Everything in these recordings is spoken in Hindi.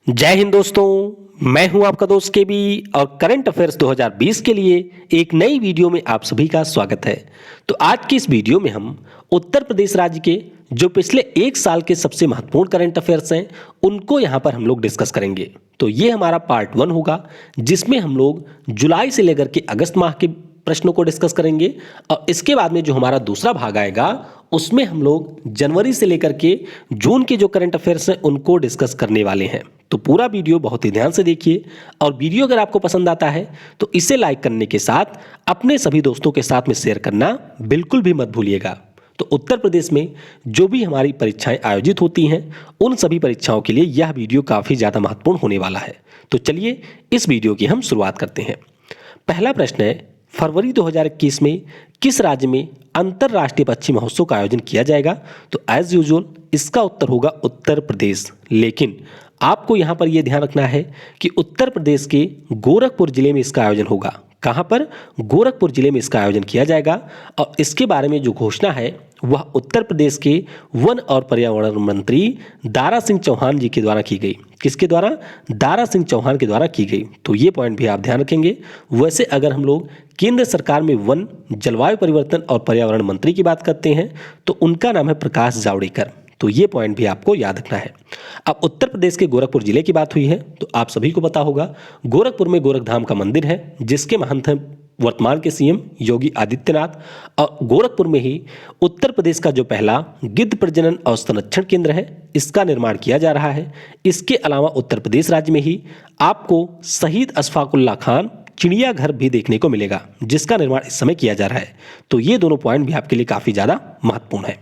जय हिंद दोस्तों, मैं हूं आपका दोस्त केबी और करंट अफेयर्स 2020 के लिए एक नई वीडियो में आप सभी का स्वागत है। तो आज की इस वीडियो में हम उत्तर प्रदेश राज्य के जो पिछले एक साल के सबसे महत्वपूर्ण करंट अफेयर्स हैं उनको यहां पर हम लोग डिस्कस करेंगे। तो ये हमारा पार्ट 1 होगा, जिसमें हम लोग जुलाई से लेकर के अगस्त माह के प्रश्नों को डिस्कस करेंगे और इसके बाद में जो हमारा दूसरा भाग आएगा उसमें हम लोग जनवरी से लेकर के जून के जो करंट अफेयर्स हैं उनको डिस्कस करने वाले हैं। तो पूरा वीडियो बहुत ही ध्यान से देखिए और वीडियो अगर आपको पसंद आता है तो इसे लाइक करने के साथ अपने सभी दोस्तों के साथ में शेयर करना बिल्कुल भी मत भूलिएगा। तो उत्तर प्रदेश में जो भी हमारी परीक्षाएं आयोजित होती हैं उन सभी परीक्षाओं के लिए यह वीडियो काफ़ी ज़्यादा महत्वपूर्ण होने वाला है। तो चलिए इस वीडियो की हम शुरुआत करते हैं। पहला प्रश्न है, फरवरी 2021 में किस राज्य में अंतर्राष्ट्रीय पक्षी महोत्सव का आयोजन किया जाएगा? तो एज यूजुअल इसका उत्तर होगा उत्तर प्रदेश। लेकिन आपको यहां पर यह ध्यान रखना है कि उत्तर प्रदेश के गोरखपुर जिले में इसका आयोजन होगा। कहां पर? गोरखपुर जिले में इसका आयोजन किया जाएगा और इसके बारे में जो घोषणा है वह उत्तर प्रदेश के वन और पर्यावरण मंत्री दारा सिंह चौहान जी के द्वारा की गई। किसके द्वारा? दारा सिंह चौहान के द्वारा की गई। तो ये पॉइंट भी आप ध्यान रखेंगे। वैसे अगर हम लोग केंद्र सरकार में वन, जलवायु परिवर्तन और पर्यावरण मंत्री की बात करते हैं तो उनका नाम है प्रकाश जावड़ेकर। तो ये पॉइंट भी आपको याद रखना है। अब उत्तर प्रदेश के गोरखपुर जिले की बात हुई है तो आप सभी को पता होगा गोरखपुर में गोरखधाम का मंदिर है जिसके महंत हैं वर्तमान के सीएम योगी आदित्यनाथ। और गोरखपुर में ही उत्तर प्रदेश का जो पहला गिद्ध प्रजनन और संरक्षण केंद्र है इसका निर्माण किया जा रहा है। इसके अलावा उत्तर प्रदेश राज्य में ही आपको शहीद अशफाकुल्ला खान चिड़ियाघर भी देखने को मिलेगा जिसका निर्माण इस समय किया जा रहा है। तो ये दोनों पॉइंट भी आपके लिए काफ़ी ज़्यादा महत्वपूर्ण है।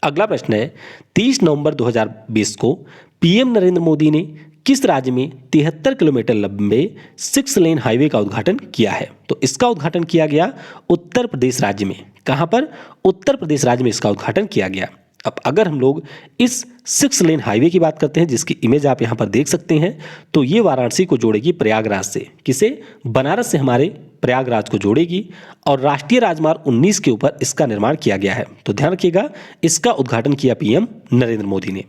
अगला प्रश्न है, 30 नवंबर 2020 को पीएम नरेंद्र मोदी ने किस राज्य में 73 किलोमीटर लंबे 6 लेन हाईवे का उद्घाटन किया है? तो इसका उद्घाटन किया गया उत्तर प्रदेश राज्य में। कहां पर? उत्तर प्रदेश राज्य में इसका उद्घाटन किया गया। अब अगर हम लोग इस 6 लेन हाईवे की बात करते हैं जिसकी इमेज आप यहां पर देख सकते हैं, तो ये वाराणसी को जोड़ेगी प्रयागराज से। किसे? बनारस से हमारे प्रयागराज को जोड़ेगी और राष्ट्रीय राजमार्ग 19 के ऊपर इसका निर्माण किया गया है। तो ध्यान रखिएगा, इसका उद्घाटन किया पीएम नरेंद्र मोदी ने।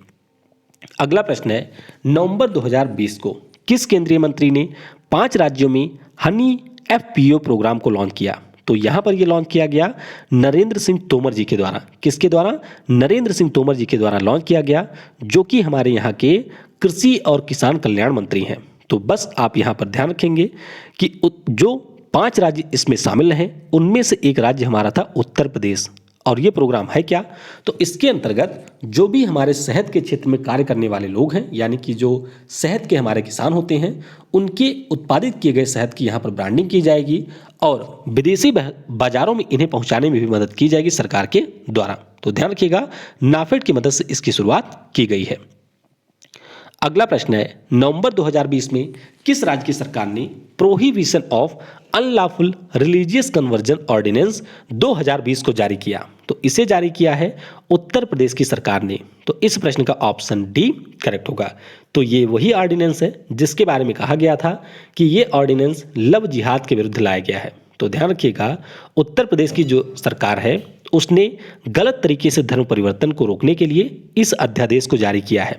अगला प्रश्न है, नवंबर 2020 को किस केंद्रीय मंत्री ने 5 राज्यों में हनी एफपीओ प्रोग्राम को लॉन्च किया? तो यहां पर यह लॉन्च किया गया नरेंद्र सिंह तोमर जी के द्वारा। किसके द्वारा? नरेंद्र सिंह तोमर जी के द्वारा लॉन्च किया गया, जो कि हमारे यहाँ के कृषि और किसान कल्याण मंत्री हैं। तो बस आप यहां पर ध्यान रखेंगे कि जो 5 राज्य इसमें शामिल हैं उनमें से एक राज्य हमारा था उत्तर प्रदेश। और ये प्रोग्राम है क्या? तो इसके अंतर्गत जो भी हमारे शहद के क्षेत्र में कार्य करने वाले लोग हैं, यानी कि जो शहद के हमारे किसान होते हैं, उनके उत्पादित किए गए शहद की यहाँ पर ब्रांडिंग की जाएगी और विदेशी बाजारों में इन्हें पहुंचाने में भी मदद की जाएगी सरकार के द्वारा। तो ध्यान रखिएगा, नाफेड की मदद से इसकी शुरुआत की गई है। अगला प्रश्न है, नवंबर 2020 में किस राज्य की सरकार ने prohibition of unlawful religious conversion ordinance 2020 को जारी किया? तो इसे जारी किया है उत्तर प्रदेश की सरकार ने। तो इस प्रश्न का ऑप्शन डी करेक्ट होगा। तो ये वही ऑर्डिनेंस है जिसके बारे में कहा गया था कि ये ऑर्डिनेंस लव जिहाद के विरुद्ध लाया गया है। तो ध्यान रखिएगा, उत्तर प्रदेश की जो सरकार है उसने गलत तरीके से धर्म परिवर्तन को रोकने के लिए इस अध्यादेश को जारी किया है।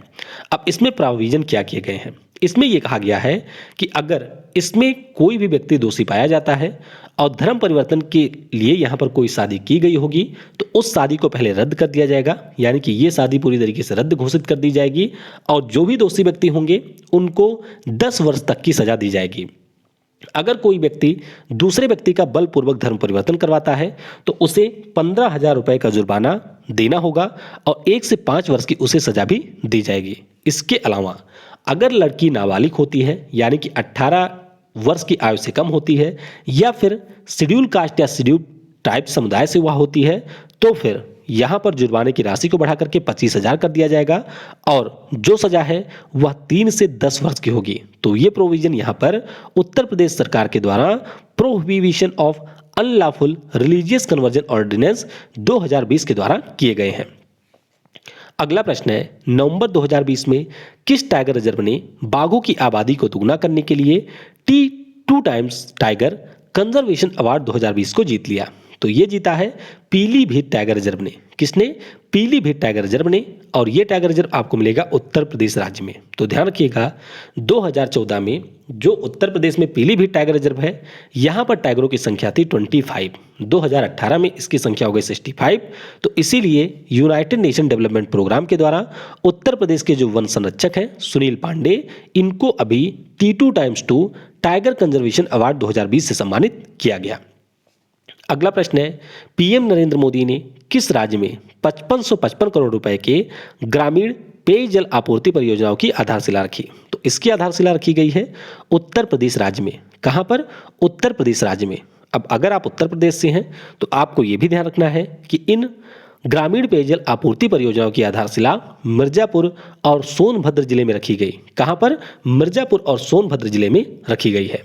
अब इसमें प्रोविजन क्या किए गए हैं? इसमें यह कहा गया है कि अगर इसमें कोई भी व्यक्ति दोषी पाया जाता है और धर्म परिवर्तन के लिए यहाँ पर कोई शादी की गई होगी तो उस शादी को पहले रद्द कर दिया जाएगा, यानी कि ये शादी पूरी तरीके से रद्द घोषित कर दी जाएगी और जो भी दोषी व्यक्ति होंगे उनको 10 वर्ष तक की सजा दी जाएगी। अगर कोई व्यक्ति दूसरे व्यक्ति का बलपूर्वक धर्म परिवर्तन करवाता है तो उसे 15,000 रुपए का जुर्माना देना होगा और 1 से 5 वर्ष की उसे सजा भी दी जाएगी। इसके अलावा अगर लड़की नाबालिग होती है, यानी कि 18 वर्ष की आयु से कम होती है या फिर शेड्यूल कास्ट या शेड्यूल ट्राइब समुदाय से वह होती है, तो फिर यहाँ पर जुर्माने की राशि को बढ़ा करके 25,000 कर दिया जाएगा और जो सजा है वह 3 से 10 वर्ष की होगी। तो ये प्रोविजन यहाँ पर उत्तर प्रदेश सरकार के द्वारा prohibition of unlawful religious conversion ordinance 2020 के द्वारा किए गए हैं। अगला प्रश्न है, नवंबर 2020 में किस टाइगर रिजर्व ने बाघों की आबादी को दुगना करने के लिए T2 times tiger conservation award 2020 को जीत लिया? तो ये जीता है पीलीभीत टाइगर रिजर्व ने। किसने? पीलीभीत टाइगर रिजर्व ने। और ये टाइगर रिजर्व आपको मिलेगा उत्तर प्रदेश राज्य में। तो ध्यान रखिएगा 2014 में जो उत्तर प्रदेश में पीलीभीत टाइगर रिजर्व है, यहाँ पर टाइगरों की संख्या थी 25। 2018 में इसकी संख्या हो गई 65। तो इसीलिए यूनाइटेड नेशन डेवलपमेंट प्रोग्राम के द्वारा उत्तर प्रदेश के जो वन संरक्षक हैं सुनील पांडे, इनको अभी T2x2 टाइगर कंजर्वेशन अवार्ड 2020 से सम्मानित किया गया। अगला प्रश्न है, पीएम नरेंद्र मोदी ने किस राज्य में 5555 करोड़ रुपए के ग्रामीण पेयजल आपूर्ति परियोजनाओं की आधारशिला रखी? तो इसकी आधारशिला रखी गई है उत्तर प्रदेश राज्य में। कहां पर? उत्तर प्रदेश राज्य में। अब अगर आप उत्तर प्रदेश से हैं तो आपको यह भी ध्यान रखना है कि इन ग्रामीण पेयजल आपूर्ति परियोजनाओं की आधारशिला मिर्जापुर और सोनभद्र जिले में रखी गई। कहां पर? मिर्जापुर और सोनभद्र जिले में रखी गई है।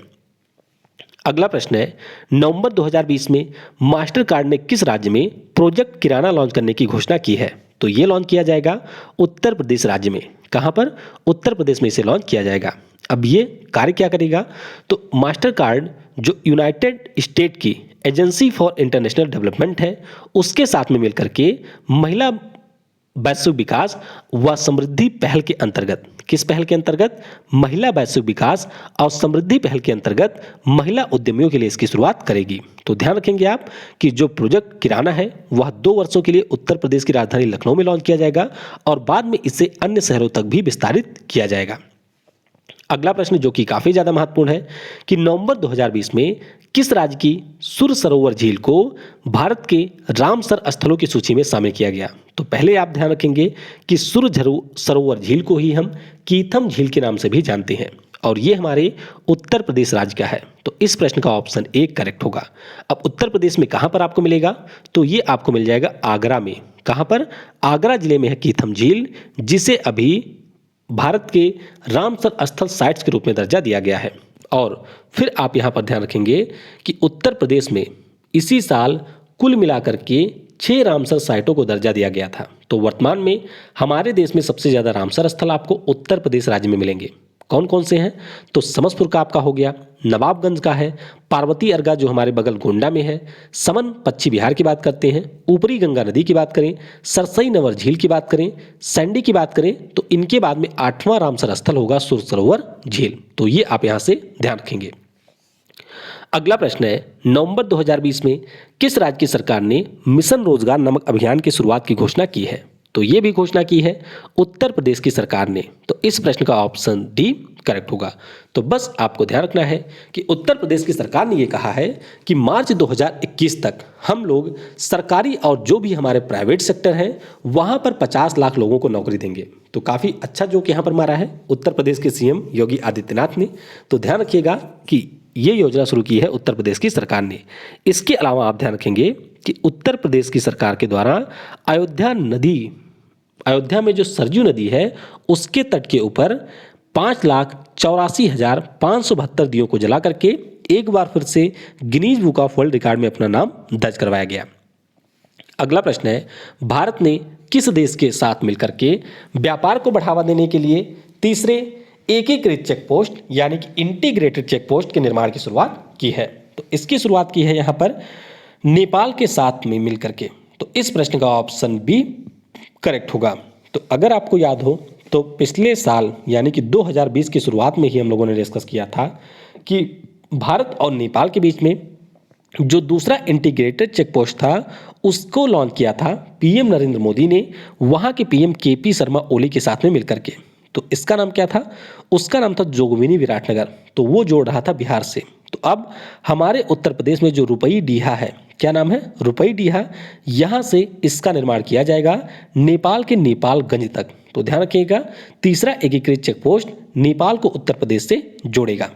अगला प्रश्न है, नवंबर 2020 में मास्टर कार्ड ने किस राज्य में प्रोजेक्ट किराना लॉन्च करने की घोषणा की है? तो ये लॉन्च किया जाएगा उत्तर प्रदेश राज्य में। कहां पर? उत्तर प्रदेश में इसे लॉन्च किया जाएगा। अब ये कार्य क्या करेगा? तो मास्टर कार्ड जो यूनाइटेड स्टेट की एजेंसी फॉर इंटरनेशनल डेवलपमेंट है, उसके साथ में मिलकर के महिला वैश्विक विकास व समृद्धि पहल के अंतर्गत, किस पहल के अंतर्गत? महिला वैश्विक विकास और समृद्धि पहल के अंतर्गत महिला उद्यमियों के लिए इसकी शुरुआत करेगी। तो ध्यान रखेंगे आप कि जो प्रोजेक्ट किराना है वह 2 वर्षों के लिए उत्तर प्रदेश की राजधानी लखनऊ में लॉन्च किया जाएगा और बाद में इसे अन्य शहरों तक भी विस्तारित किया जाएगा। अगला प्रश्न जो कि काफी ज्यादा महत्वपूर्ण है कि नवंबर 2020 में किस राज्य की सुर सरोवर झील को भारत के रामसर स्थलों की सूची में शामिल किया गया? तो पहले आप ध्यान रखेंगे कि सुर सरोवर झील को ही हम कीथम झील के नाम से भी जानते हैं और ये हमारे उत्तर प्रदेश राज्य का है। तो इस प्रश्न का ऑप्शन 1 करेक्ट होगा। अब उत्तर प्रदेश में कहां पर आपको मिलेगा? तो ये आपको मिल जाएगा आगरा में। कहां पर? आगरा जिले में है कीथम झील, जिसे अभी भारत के रामसर स्थल साइट्स के रूप में दर्जा दिया गया है। और फिर आप यहां पर ध्यान रखेंगे कि उत्तर प्रदेश में इसी साल कुल मिलाकर के 6 रामसर साइटों को दर्जा दिया गया था। तो वर्तमान में हमारे देश में सबसे ज्यादा रामसर स्थल आपको उत्तर प्रदेश राज्य में मिलेंगे। कौन कौन से हैं? तो समसपुर का आपका हो गया, नवाबगंज का है, पार्वती अर्गा जो हमारे बगल गोंडा में है, समन पश्चिम बिहार की बात करते हैं, ऊपरी गंगा नदी की बात करें, सरसई नवर झील की बात करें, सैंडी की बात करें, तो इनके बाद में 8वां रामसर स्थल होगा सुर सरोवर झील। तो ये आप यहां से ध्यान रखेंगे। अगला प्रश्न है, नवंबर 2020 में किस राज्य की सरकार ने मिशन रोजगार नामक अभियान की शुरुआत की घोषणा की है? तो ये भी घोषणा की है उत्तर प्रदेश की सरकार ने। तो इस प्रश्न का ऑप्शन डी करेक्ट होगा। तो बस आपको ध्यान रखना है कि उत्तर प्रदेश की सरकार ने ये कहा है कि मार्च 2021 तक हम लोग सरकारी और जो भी हमारे प्राइवेट सेक्टर हैं वहां पर 50 लाख लोगों को नौकरी देंगे। तो काफी अच्छा जो कि यहां पर मारा है उत्तर प्रदेश के सीएम योगी आदित्यनाथ ने। तो ध्यान रखिएगा कि ये योजना शुरू की है उत्तर प्रदेश की सरकार ने। इसके अलावा आप ध्यान रखेंगे कि उत्तर प्रदेश की सरकार के द्वारा अयोध्या में जो सरयू नदी है उसके तट के ऊपर 5,84,572 दियों को जला करके एक बार फिर से Guinness book of world record में अपना नाम दर्ज करवाया गया। अगला प्रश्न है, भारत ने किस देश के साथ मिलकर के व्यापार को बढ़ावा देने के लिए तीसरे एकीकृत चेक पोस्ट यानी कि इंटीग्रेटेड चेक पोस्ट के निर्माण की शुरुआत की है? तो इसकी शुरुआत की है यहां पर नेपाल के साथ में मिलकर के। तो इस प्रश्न का ऑप्शन बी करेक्ट होगा। तो अगर आपको याद हो तो पिछले साल यानी कि 2020 की शुरुआत में ही हम लोगों ने डिस्कस किया था कि भारत और नेपाल के बीच में जो दूसरा इंटीग्रेटेड चेक पोस्ट था उसको लॉन्च किया था पीएम नरेंद्र मोदी ने वहां के पीएम केपी शर्मा ओली के साथ में मिलकर के। तो इसका नाम क्या था? उसका नाम था जोगबनी विराटनगर। तो वो जोड़ रहा था बिहार से। तो अब हमारे उत्तर प्रदेश में जो रुपई डीहा है, क्या नाम है? रुपई डीहा, यहां से इसका निर्माण किया जाएगा नेपाल के नेपालगंज तक। तो ध्यान रखिएगा तीसरा एकीकृत चेक पोस्ट नेपाल को उत्तर प्रदेश से जोड़ेगा।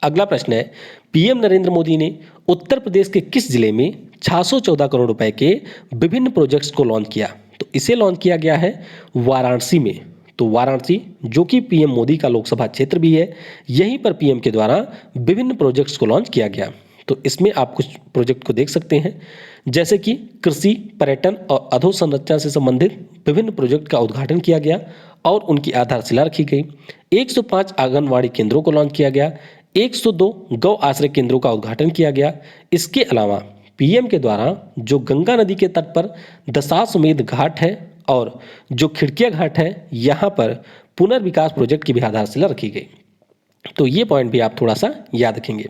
अगला प्रश्न है, पीएम नरेंद्र मोदी ने उत्तर प्रदेश के किस जिले में 614 करोड़ रुपए के विभिन्न प्रोजेक्ट्स को लॉन्च किया? तो इसे लॉन्च किया गया है वाराणसी में। तो वाराणसी जो कि पीएम मोदी का लोकसभा क्षेत्र भी है, यहीं पर पीएम के द्वारा विभिन्न प्रोजेक्ट्स को लॉन्च किया गया। तो इसमें आप कुछ प्रोजेक्ट को देख सकते हैं जैसे कि कृषि, पर्यटन और अधोसंरचना से संबंधित विभिन्न प्रोजेक्ट का उद्घाटन किया गया और उनकी आधारशिला रखी गई। 105 आंगनवाड़ी केंद्रों को लॉन्च किया गया, 102 गौ आश्रय केंद्रों का उद्घाटन किया गया। इसके अलावा पीएम के द्वारा जो गंगा नदी के तट पर दशाश्वमेध घाट है और जो खिड़किया घाट है, यहाँ पर पुनर्विकास प्रोजेक्ट की भी आधारशिला रखी गई। तो ये पॉइंट भी आप थोड़ा सा याद रखेंगे।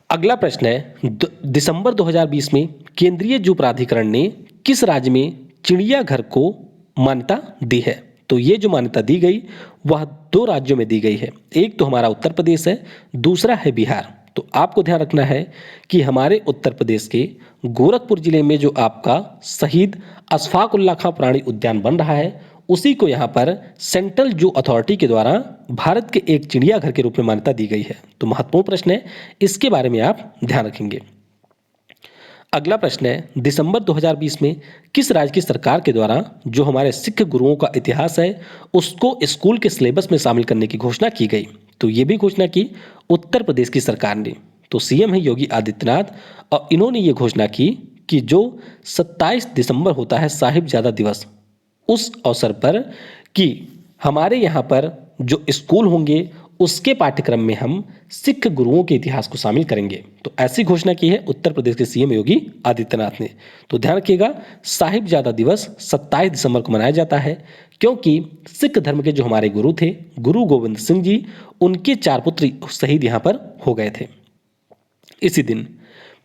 अगला प्रश्न है, दिसंबर 2020 में केंद्रीय जू प्राधिकरण ने किस राज्य में चिड़ियाघर को मान्यता दी है? तो ये जो मान्यता दी गई वह 2 राज्यों में दी गई है। एक तो हमारा उत्तर प्रदेश है, दूसरा है बिहार। तो आपको ध्यान रखना है कि हमारे उत्तर प्रदेश के गोरखपुर जिले में जो आपका शहीद अशफाक उल्लाह खां प्राणी उद्यान बन रहा है, उसी को यहाँ पर सेंट्रल जू अथॉरिटी के द्वारा भारत के एक चिड़ियाघर के रूप में मान्यता दी गई है। तो महत्वपूर्ण प्रश्न है, इसके बारे में आप ध्यान रखेंगे। अगला प्रश्न है, दिसंबर 2020 में किस राज्य की सरकार के द्वारा जो हमारे सिख गुरुओं का इतिहास है उसको स्कूल के सिलेबस में शामिल करने की घोषणा की गई? तो ये भी घोषणा की उत्तर प्रदेश की सरकार ने। तो सीएम है योगी आदित्यनाथ और इन्होंने ये घोषणा की कि जो 27 दिसंबर होता है साहिबजादा दिवस, उस अवसर पर कि हमारे यहाँ पर जो स्कूल होंगे उसके पाठ्यक्रम में हम सिख गुरुओं के इतिहास को शामिल करेंगे। तो ऐसी घोषणा की है उत्तर प्रदेश के सीएम योगी आदित्यनाथ ने। तो ध्यान रखिएगा, साहिबजादा दिवस 27 दिसंबर को मनाया जाता है क्योंकि सिख धर्म के जो हमारे गुरु थे, गुरु गोविंद सिंह जी, उनके 4 पुत्र शहीद यहाँ पर हो गए थे। इसी दिन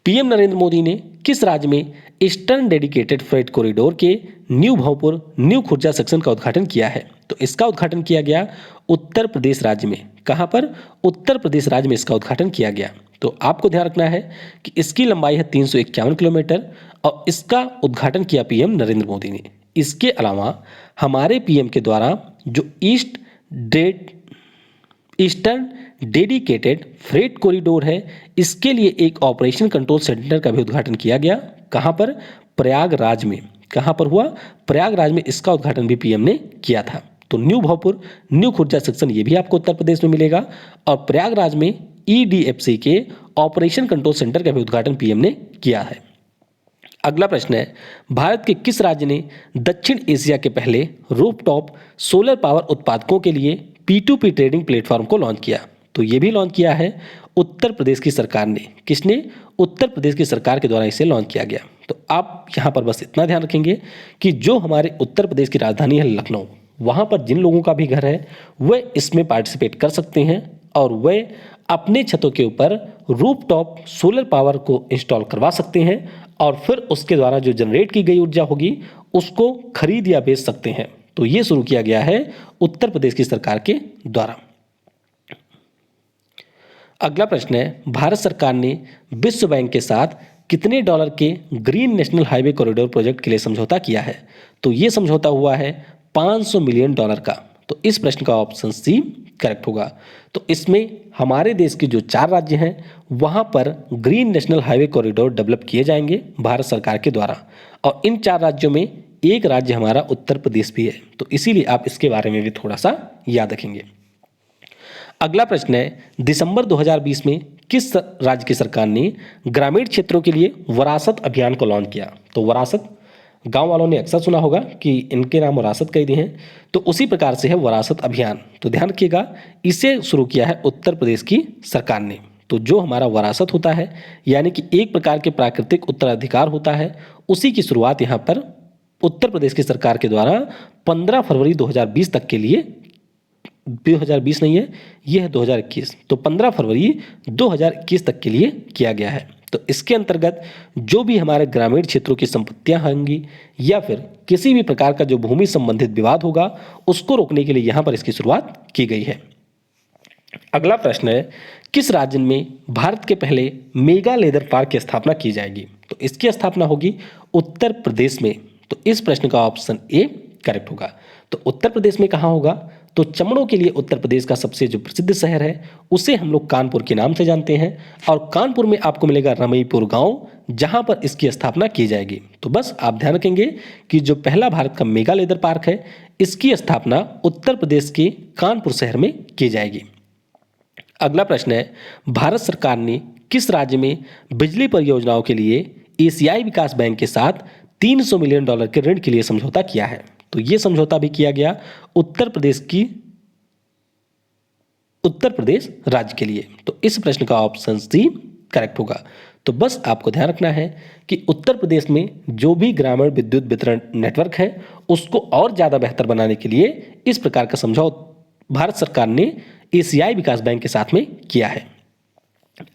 पीएम नरेंद्र मोदी ने किस राज्य में ईस्टर्न डेडिकेटेड फ्रेट कॉरिडोर के new Bhojpur new Khurja section का उद्घाटन किया है? तो इसका उद्घाटन किया गया उत्तर प्रदेश राज्य में। कहां पर? उत्तर प्रदेश राज्य में इसका उद्घाटन किया गया। तो आपको ध्यान रखना है कि इसकी लंबाई है 351 किलोमीटर और इसका उद्घाटन किया पीएम नरेंद्र मोदी ने। इसके अलावा हमारे पीएम के द्वारा जो ईस्टर्न डेडिकेटेड फ्रेट कॉरिडोर है, इसके लिए एक ऑपरेशन कंट्रोल सेंटर का भी उद्घाटन किया गया। कहां पर? प्रयागराज में। कहां पर हुआ? प्रयागराज में इसका उद्घाटन भी पीएम ने किया था। तो new Bhojpur new Khurja section ये भी आपको उत्तर प्रदेश में मिलेगा और प्रयागराज में ईडीएफसी के ऑपरेशन कंट्रोल सेंटर का भी उद्घाटन पीएम ने किया है। अगला प्रश्न है, भारत के किस राज्य ने दक्षिण एशिया के पहले रूफटॉप सोलर पावर उत्पादकों के लिए P2P ट्रेडिंग प्लेटफॉर्म को लॉन्च किया? तो ये भी लॉन्च किया है उत्तर प्रदेश की सरकार ने। किसने? उत्तर प्रदेश की सरकार के द्वारा इसे लॉन्च किया गया। तो आप यहाँ पर बस इतना ध्यान रखेंगे कि जो हमारे उत्तर प्रदेश की राजधानी है लखनऊ, वहाँ पर जिन लोगों का भी घर है वह इसमें पार्टिसिपेट कर सकते हैं और वह अपने छतों के ऊपर रूफटॉप सोलर पावर को इंस्टॉल करवा सकते हैं और फिर उसके द्वारा जो जनरेट की गई ऊर्जा होगी उसको खरीद या बेच सकते हैं। तो ये शुरू किया गया है उत्तर प्रदेश की सरकार के द्वारा। अगला प्रश्न है, भारत सरकार ने विश्व बैंक के साथ कितने डॉलर के green national highway corridor project के लिए समझौता किया है? तो ये समझौता हुआ है 500 मिलियन डॉलर का। तो इस प्रश्न का ऑप्शन सी करेक्ट होगा। तो इसमें हमारे देश के जो 4 राज्य हैं वहां पर green national highway corridor develop किए जाएंगे भारत सरकार के द्वारा और इन 4 राज्यों में एक राज्य हमारा उत्तर प्रदेश भी है। तो इसीलिए आप इसके बारे में भी थोड़ा सा याद रखेंगे। अगला प्रश्न है, दिसंबर 2020 में किस राज्य की सरकार ने ग्रामीण क्षेत्रों के लिए वरासत अभियान को लॉन्च किया? तो वरासत गांव वालों ने अक्सर सुना होगा कि इनके नाम वरासत कई दिए हैं, तो उसी प्रकार से है वरासत अभियान। तो ध्यान रखिएगा, इसे शुरू किया है उत्तर प्रदेश की सरकार ने। तो जो हमारा वरासत होता है यानी कि एक प्रकार के प्राकृतिक उत्तराधिकार होता है, उसी की शुरुआत यहाँ पर उत्तर प्रदेश की सरकार के द्वारा 15 फरवरी 2020 तक के लिए, 2020 नहीं है, यह है 2021, तो 15 फरवरी 2021 तक के लिए किया गया है। तो इसके अंतर्गत जो भी हमारे ग्रामीण क्षेत्रों की संपत्तियां होंगी या फिर किसी भी प्रकार का जो भूमि संबंधित विवाद होगा उसको रोकने के लिए यहाँ पर इसकी शुरुआत की गई है। अगला प्रश्न है, किस राज्य में भारत के पहले मेगा लेदर पार्क की स्थापना की जाएगी? तो इसकी स्थापना होगी उत्तर प्रदेश में। तो इस प्रश्न का ऑप्शन ए करेक्ट होगा। तो उत्तर प्रदेश में कहाँ होगा? तो चमड़ों के लिए उत्तर प्रदेश का सबसे जो प्रसिद्ध शहर है उसे हम लोग कानपुर के नाम से जानते हैं और कानपुर में आपको मिलेगा रमईपुर गांव, जहां पर इसकी स्थापना की जाएगी। तो बस आप ध्यान रखेंगे कि जो पहला भारत का मेगा लेदर पार्क है इसकी स्थापना उत्तर प्रदेश के कानपुर शहर में की जाएगी। अगला प्रश्न है, भारत सरकार ने किस राज्य में बिजली परियोजनाओं के लिए एशियाई विकास बैंक के साथ $300 मिलियन के ऋण के लिए समझौता किया है? तो यह समझौता भी किया गया उत्तर प्रदेश राज्य के लिए। तो इस प्रश्न का ऑप्शन सी करेक्ट होगा। तो बस आपको ध्यान रखना है कि उत्तर प्रदेश में जो भी ग्रामीण विद्युत वितरण नेटवर्क है उसको और ज़्यादा बेहतर बनाने के लिए इस प्रकार का समझौता भारत सरकार ने एशियाई विकास बैंक के साथ में किया है।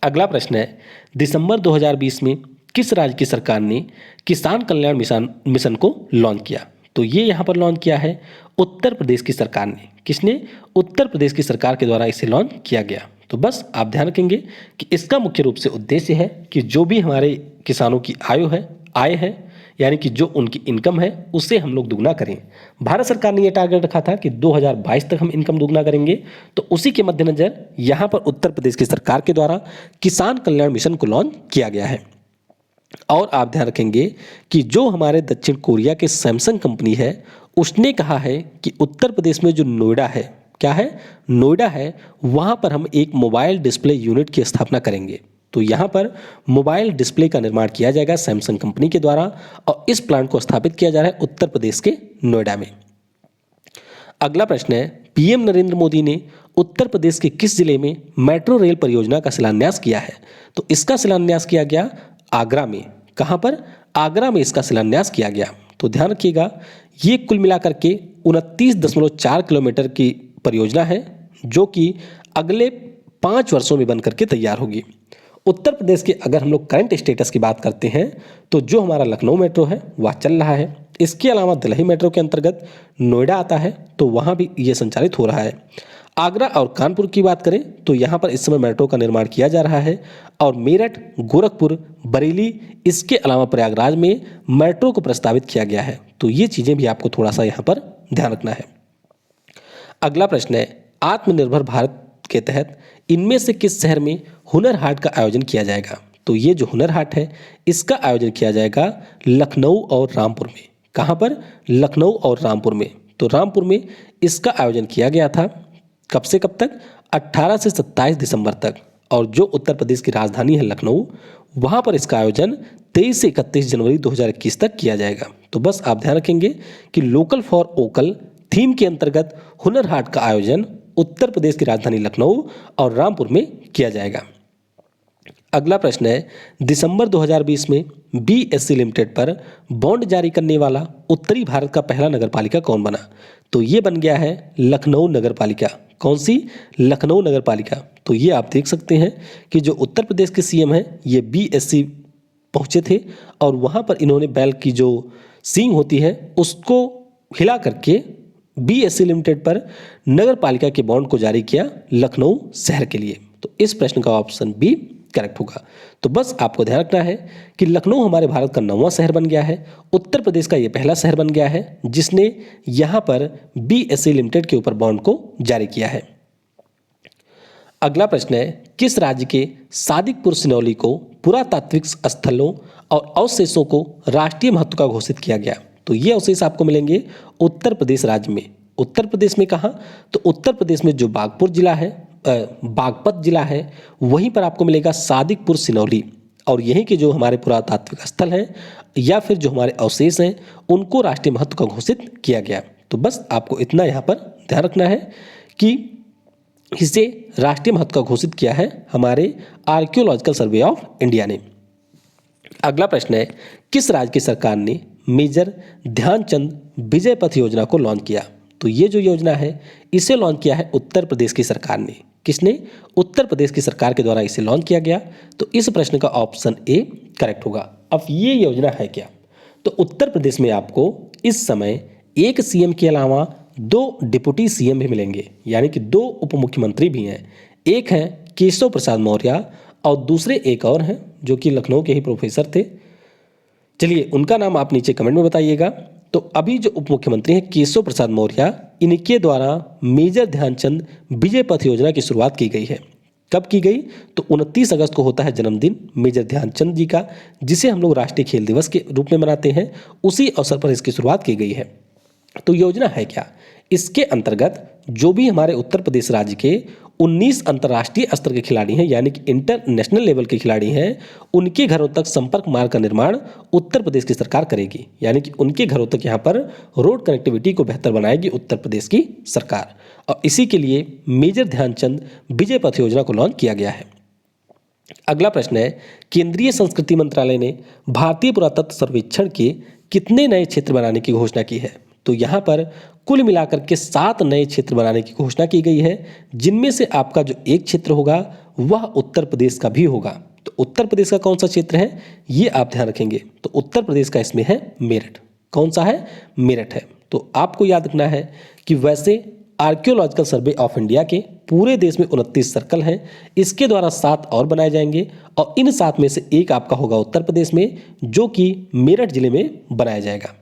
अगला प्रश्न है, दिसंबर 2020 में किस राज्य की सरकार ने किसान कल्याण मिशन को लॉन्च किया? तो ये यहाँ पर लॉन्च किया है उत्तर प्रदेश की सरकार ने। किसने? उत्तर प्रदेश की सरकार के द्वारा इसे लॉन्च किया गया। तो बस आप ध्यान रखेंगे कि इसका मुख्य रूप से उद्देश्य है कि जो भी हमारे किसानों की आय है यानी कि जो उनकी इनकम है उसे हम लोग दुगना करें। भारत सरकार ने यह टारगेट रखा था कि 2022 तक हम इनकम दुगना करेंगे, तो उसी के मद्देनजर यहाँ पर उत्तर प्रदेश की सरकार के द्वारा किसान कल्याण मिशन को लॉन्च किया गया है। और आप ध्यान रखेंगे कि जो हमारे दक्षिण कोरिया के सैमसंग कंपनी है उसने कहा है कि उत्तर प्रदेश में जो नोएडा है, क्या है? नोएडा है, वहाँ पर हम एक मोबाइल डिस्प्ले यूनिट की स्थापना करेंगे। तो यहाँ पर मोबाइल डिस्प्ले का निर्माण किया जाएगा सैमसंग कंपनी के द्वारा और इस प्लांट को स्थापित किया जा रहा है उत्तर प्रदेश के नोएडा में। अगला प्रश्न है, पीएम नरेंद्र मोदी ने उत्तर प्रदेश के किस जिले में मेट्रो रेल परियोजना का शिलान्यास किया है? तो इसका शिलान्यास किया गया आगरा में। कहाँ पर? आगरा में इसका शिलान्यास किया गया। तो ध्यान रखिएगा, ये कुल मिलाकर के 29.4 किलोमीटर की परियोजना है जो कि अगले 5 वर्षों में बनकर के तैयार होगी। उत्तर प्रदेश के अगर हम लोग करंट स्टेटस की बात करते हैं तो जो हमारा लखनऊ मेट्रो है वह चल रहा है। इसके अलावा दिल्ली मेट्रो के अंतर्गत नोएडा आता है तो वहाँ भी ये संचालित हो रहा है। आगरा और कानपुर की बात करें तो यहाँ पर इस समय मेट्रो का निर्माण किया जा रहा है और मेरठ, गोरखपुर, बरेली, इसके अलावा प्रयागराज में मेट्रो को प्रस्तावित किया गया है। तो ये चीज़ें भी आपको थोड़ा सा यहाँ पर ध्यान रखना है। अगला प्रश्न है, आत्मनिर्भर भारत के तहत इनमें से किस शहर में हुनर हाट का आयोजन किया जाएगा? तो ये जो हुनर हाट है इसका आयोजन किया जाएगा लखनऊ और रामपुर में। कहाँ पर? लखनऊ और रामपुर में। तो रामपुर में इसका आयोजन किया गया था। कब से कब तक? 18 से 27 दिसंबर तक। और जो उत्तर प्रदेश की राजधानी है लखनऊ, वहाँ पर इसका आयोजन 23 से 31 जनवरी 2021 तक किया जाएगा। तो बस आप ध्यान रखेंगे कि लोकल फॉर वोकल थीम के अंतर्गत हुनर हाट का आयोजन उत्तर प्रदेश की राजधानी लखनऊ और रामपुर में किया जाएगा। अगला प्रश्न है, दिसंबर 2020 में बीएससी लिमिटेड पर बॉन्ड जारी करने वाला उत्तरी भारत का पहला नगरपालिका कौन बना? तो ये बन गया है लखनऊ नगरपालिका। कौन सी? लखनऊ नगरपालिका। तो ये आप देख सकते हैं कि जो उत्तर प्रदेश के सीएम हैं ये बीएससी पहुंचे थे और वहां पर इन्होंने बैल की जो सींग होती है उसको हिला करके बीएससी लिमिटेड पर नगर पालिका के बॉन्ड को जारी किया लखनऊ शहर के लिए। तो इस प्रश्न का ऑप्शन बी करेक्ट होगा। तो बस आपको ध्यान रखना है कि लखनऊ हमारे भारत का 9वां शहर बन गया है। उत्तर प्रदेश का यह पहला शहर बन गया है जिसने यहाँ पर बीएससी लिमिटेड के ऊपर बॉन्ड को जारी किया है। अगला प्रश्न है, किस राज्य के सादिकपुर सिनौली को पुरातात्विक स्थलों और अवशेषों को राष्ट्रीय महत्व का घोषित किया गया? तो ये अवशेष आपको मिलेंगे उत्तर प्रदेश राज्य में। उत्तर प्रदेश में कहाँ? तो उत्तर प्रदेश में जो बागपत जिला है वहीं पर आपको मिलेगा सादिकपुर सिनौली। और यहीं के जो हमारे पुरातात्विक स्थल हैं या फिर जो हमारे अवशेष हैं उनको राष्ट्रीय महत्व का घोषित किया गया। तो बस आपको इतना यहाँ पर ध्यान रखना है कि इसे राष्ट्रीय महत्व का घोषित किया है हमारे आर्कियोलॉजिकल सर्वे ऑफ इंडिया ने। अगला प्रश्न है, किस राज्य की सरकार ने मेजर ध्यानचंद विजय पथ योजना को लॉन्च किया? तो ये जो योजना है इसे लॉन्च किया है उत्तर प्रदेश की सरकार ने। किसने? उत्तर प्रदेश की सरकार के द्वारा इसे लॉन्च किया गया। तो इस प्रश्न का ऑप्शन ए करेक्ट होगा। अब ये योजना है क्या? तो उत्तर प्रदेश में आपको इस समय एक सीएम के अलावा 2 डिप्टी सीएम भी मिलेंगे, यानी कि 2 उप मुख्यमंत्री भी हैं। एक है केशव प्रसाद मौर्य और दूसरे एक और हैं जो कि लखनऊ के ही प्रोफेसर थे। चलिए उनका नाम आप नीचे कमेंट में बताइएगा। तो अभी जो उप मुख्यमंत्री हैं केशव प्रसाद मौर्य, इनके द्वारा मेजर ध्यानचंद विजय पथ योजना की शुरुआत की गई है। कब की गई? तो 29 अगस्त को होता है जन्मदिन मेजर ध्यानचंद जी का, जिसे हम लोग राष्ट्रीय खेल दिवस के रूप में मनाते हैं। उसी अवसर पर इसकी शुरुआत की गई है। तो योजना है क्या? इसके अंतर्गत जो भी हमारे उत्तर प्रदेश राज्य के 19 अंतर्राष्ट्रीय स्तर के खिलाड़ी हैं, यानी कि इंटरनेशनल लेवल के खिलाड़ी हैं, उनके घरों तक संपर्क मार्ग का निर्माण उत्तर प्रदेश की सरकार करेगी। यानी कि उनके घरों तक यहाँ पर रोड कनेक्टिविटी को बेहतर बनाएगी उत्तर प्रदेश की सरकार। और इसी के लिए मेजर ध्यानचंद विजय पथ योजना को लॉन्च किया गया है। अगला प्रश्न है, केंद्रीय संस्कृति मंत्रालय ने भारतीय पुरातत्व सर्वेक्षण के कितने नए क्षेत्र बनाने की घोषणा की है? तो यहाँ पर कुल मिलाकर के 7 नए क्षेत्र बनाने की घोषणा की गई है, जिनमें से आपका जो एक क्षेत्र होगा वह उत्तर प्रदेश का भी होगा। तो उत्तर प्रदेश का कौन सा क्षेत्र है, ये आप ध्यान रखेंगे। तो उत्तर प्रदेश का इसमें है मेरठ। कौन सा है? मेरठ है। तो आपको याद रखना है कि वैसे आर्कियोलॉजिकल सर्वे ऑफ इंडिया के पूरे देश में 29 सर्कल हैं, इसके द्वारा 7 और बनाए जाएंगे और इन 7 में से एक आपका होगा उत्तर प्रदेश में, जो कि मेरठ जिले में बनाया जाएगा।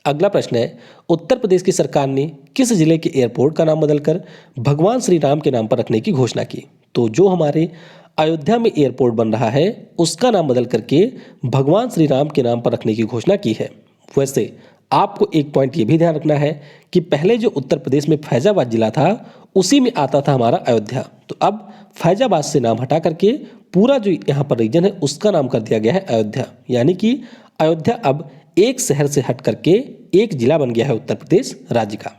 अगला प्रश्न है, उत्तर प्रदेश की सरकार ने किस जिले के एयरपोर्ट का नाम बदलकर भगवान श्री राम के नाम पर रखने की घोषणा की? तो जो हमारे अयोध्या में एयरपोर्ट बन रहा है उसका नाम बदल करके भगवान श्री राम के नाम पर रखने की घोषणा की है। वैसे आपको एक पॉइंट ये भी ध्यान रखना है कि पहले जो उत्तर प्रदेश में फैजाबाद जिला था उसी में आता था हमारा अयोध्या। तो अब फैजाबाद से नाम हटा करके पूरा जो यहाँ पर रीजन है उसका नाम कर दिया गया है अयोध्या, यानी कि अयोध्या अब एक शहर से हट करके एक जिला बन गया है उत्तर प्रदेश राज्य का।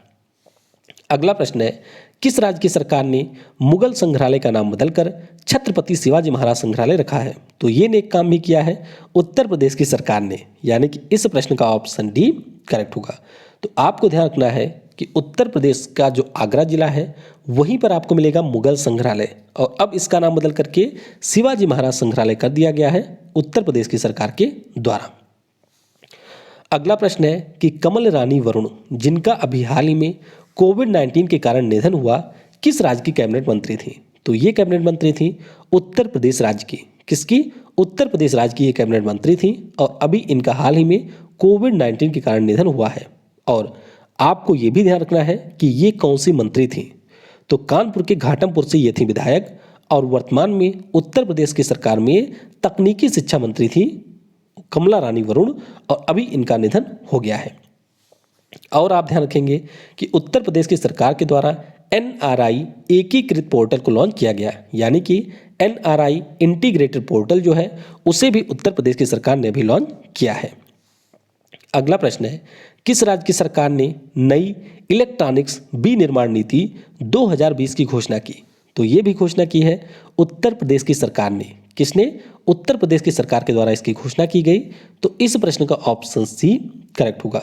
अगला प्रश्न है, किस राज्य की सरकार ने मुगल संग्रहालय का नाम बदलकर छत्रपति शिवाजी महाराज संग्रहालय रखा है? तो ये नेक काम भी किया है उत्तर प्रदेश की सरकार ने, यानी कि इस प्रश्न का ऑप्शन डी करेक्ट होगा। तो आपको ध्यान रखना है कि उत्तर प्रदेश का जो आगरा जिला है वहीं पर आपको मिलेगा मुगल संग्रहालय, और अब इसका नाम बदल करके शिवाजी महाराज संग्रहालय कर दिया गया है उत्तर प्रदेश की सरकार के द्वारा। अगला प्रश्न है कि कमल रानी वरुण, जिनका अभी हाल ही में कोविड-19 के कारण निधन हुआ, किस राज्य की कैबिनेट मंत्री थी? तो ये कैबिनेट मंत्री थी उत्तर प्रदेश राज्य की। किसकी? उत्तर प्रदेश राज्य की ये कैबिनेट मंत्री थी और अभी इनका हाल ही में कोविड-19 के कारण निधन हुआ है। और आपको ये भी ध्यान रखना है कि ये कौन सी मंत्री थी। तो कानपुर के घाटमपुर से ये थी विधायक और वर्तमान में उत्तर प्रदेश की सरकार में तकनीकी शिक्षा मंत्री थी कमला रानी वरुण, और अभी इनका निधन हो गया है। और आप ध्यान रखेंगे कि उत्तर प्रदेश की सरकार के द्वारा एनआरआई एकीकृत पोर्टल को लॉन्च किया गया, यानी कि एनआरआई इंटीग्रेटेड पोर्टल जो है उसे भी उत्तर प्रदेश की सरकार ने भी लॉन्च किया है। अगला प्रश्न है, किस राज्य की सरकार ने नई इलेक्ट्रॉनिक्स विनिर्माण नीति 2020 की घोषणा की? तो ये भी घोषणा की है उत्तर प्रदेश की सरकार ने। किसने? उत्तर प्रदेश की सरकार के द्वारा इसकी घोषणा की गई। तो इस प्रश्न का ऑप्शन सी करेक्ट होगा।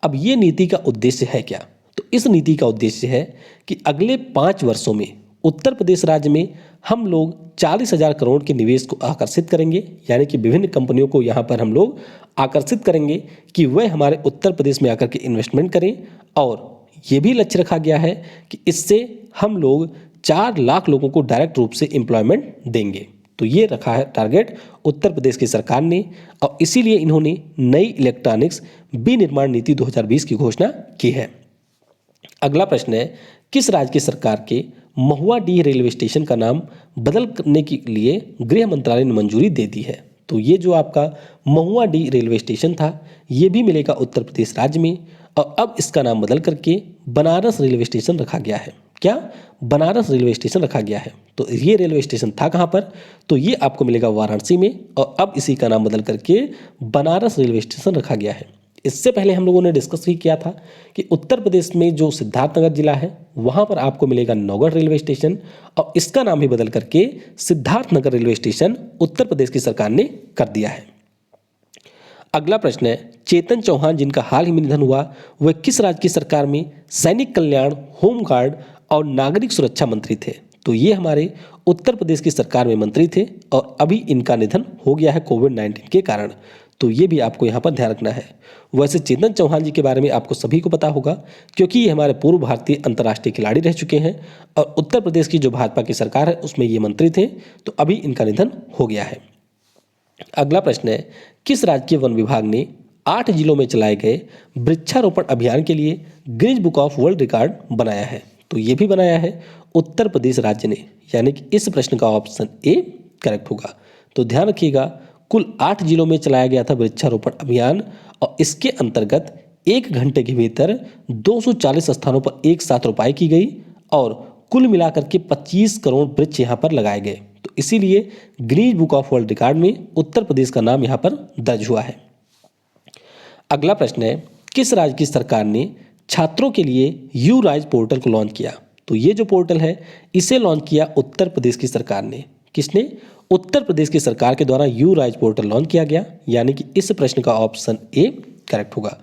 अब ये नीति का उद्देश्य है क्या? तो इस नीति का उद्देश्य है कि अगले 5 वर्षों में उत्तर प्रदेश राज्य में हम लोग 40,000 करोड़ के निवेश को आकर्षित करेंगे, यानी कि विभिन्न कंपनियों को यहाँ पर हम लोग आकर्षित करेंगे कि वह हमारे उत्तर प्रदेश में आकर के इन्वेस्टमेंट करें। और ये भी लक्ष्य रखा गया है कि इससे हम लोग 4 लाख लोगों को डायरेक्ट रूप से एम्प्लॉयमेंट देंगे। तो ये रखा है टारगेट उत्तर प्रदेश की सरकार ने, और इसीलिए इन्होंने नई इलेक्ट्रॉनिक्स विनिर्माण नीति 2020 की घोषणा की है। अगला प्रश्न है, किस राज्य की सरकार के महुआडीह रेलवे स्टेशन का नाम बदल करने के लिए गृह मंत्रालय ने मंजूरी दे दी है? तो ये जो आपका महुआडीह रेलवे स्टेशन था ये भी मिलेगा उत्तर प्रदेश राज्य में, और अब इसका नाम बदल करके बनारस रेलवे स्टेशन रखा गया है। क्या? बनारस रेलवे स्टेशन रखा गया है। तो ये रेलवे स्टेशन था कहाँ पर? तो ये आपको मिलेगा वाराणसी में, और अब इसी का नाम बदल करके बनारस रेलवे स्टेशन रखा गया है। इससे पहले हम लोगों ने डिस्कस भी किया था कि उत्तर प्रदेश में जो सिद्धार्थनगर जिला है वहाँ पर आपको मिलेगा नौगढ़ रेलवे स्टेशन, और इसका नाम भी बदल करके सिद्धार्थनगर रेलवे स्टेशन उत्तर प्रदेश की सरकार ने कर दिया है। अगला प्रश्न है, चेतन चौहान जिनका हाल ही में निधन हुआ वह किस राज्य की सरकार में सैनिक कल्याण, होमगार्ड और नागरिक सुरक्षा मंत्री थे? तो ये हमारे उत्तर प्रदेश की सरकार में मंत्री थे और अभी इनका निधन हो गया है कोविड-19 के कारण। तो ये भी आपको यहाँ पर ध्यान रखना है। वैसे चेतन चौहान जी के बारे में आपको सभी को पता होगा क्योंकि ये हमारे पूर्व भारतीय अंतर्राष्ट्रीय खिलाड़ी रह चुके हैं और उत्तर प्रदेश की जो भाजपा की सरकार है उसमें ये मंत्री थे, तो अभी इनका निधन हो गया है। अगला प्रश्न है, किस राज्य के वन विभाग ने 8 जिलों में चलाए गए वृक्षारोपण अभियान के लिए Guinness book of world record बनाया है? तो ये भी बनाया है उत्तर प्रदेश राज्य ने, यानी कि इस प्रश्न का ऑप्शन ए करेक्ट होगा। तो ध्यान रखिएगा, कुल 8 जिलों में चलाया गया था वृक्षारोपण अभियान और इसके अंतर्गत 1 घंटे के भीतर 240 स्थानों पर एक साथ रोपाई की गई और कुल मिलाकर के 25 करोड़ वृक्ष यहाँ पर लगाए गए। तो इसीलिए Guinness book of world record में उत्तर प्रदेश का नाम यहाँ पर दर्ज हुआ है। अगला प्रश्न है, किस राज्य की सरकार ने छात्रों के लिए यू राइज पोर्टल को लॉन्च किया? तो ये जो पोर्टल है इसे लॉन्च किया उत्तर प्रदेश की सरकार ने। किसने? उत्तर प्रदेश की सरकार के द्वारा यू राइज पोर्टल लॉन्च किया गया, यानी कि इस प्रश्न का ऑप्शन ए करेक्ट होगा।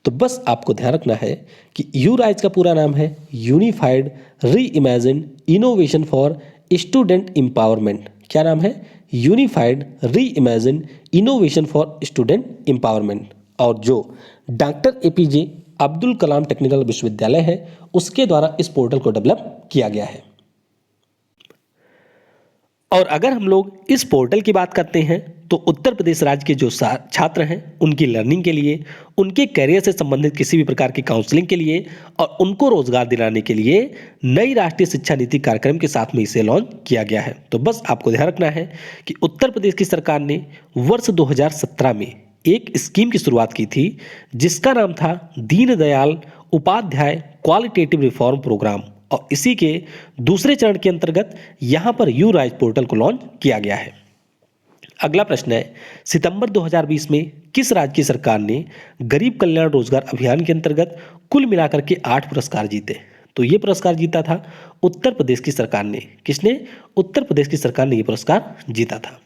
तो बस आपको ध्यान रखना है कि यू राइज का पूरा नाम है यूनिफाइड री imagine innovation for student empowerment. क्या नाम है? यूनिफाइड री imagine innovation for student empowerment. और जो doctor APJ Abdul Kalam technical विश्वविद्यालय है उसके द्वारा इस पोर्टल को डेवलप किया गया है। और अगर हम लोग इस पोर्टल की बात करते हैं तो उत्तर प्रदेश राज्य के जो छात्र हैं उनकी लर्निंग के लिए, उनके करियर से संबंधित किसी भी प्रकार की काउंसलिंग के लिए और उनको रोजगार दिलाने के लिए नई राष्ट्रीय शिक्षा नीति कार्यक्रम के साथ में इसे लॉन्च किया गया है। तो बस आपको ध्यान रखना है कि उत्तर प्रदेश की सरकार ने वर्ष 2017 में एक स्कीम की शुरुआत की थी जिसका नाम था Deendayal Upadhyay qualitative reform programme, और इसी के दूसरे चरण के अंतर्गत यहां पर यू राइज पोर्टल को लॉन्च किया गया है। अगला प्रश्न है, सितंबर 2020 में किस राज्य की सरकार ने गरीब कल्याण रोजगार अभियान के अंतर्गत कुल मिलाकर के 8 पुरस्कार जीते? तो ये पुरस्कार जीता था उत्तर प्रदेश की सरकार ने। किसने? उत्तर प्रदेश की सरकार ने ये पुरस्कार जीता था।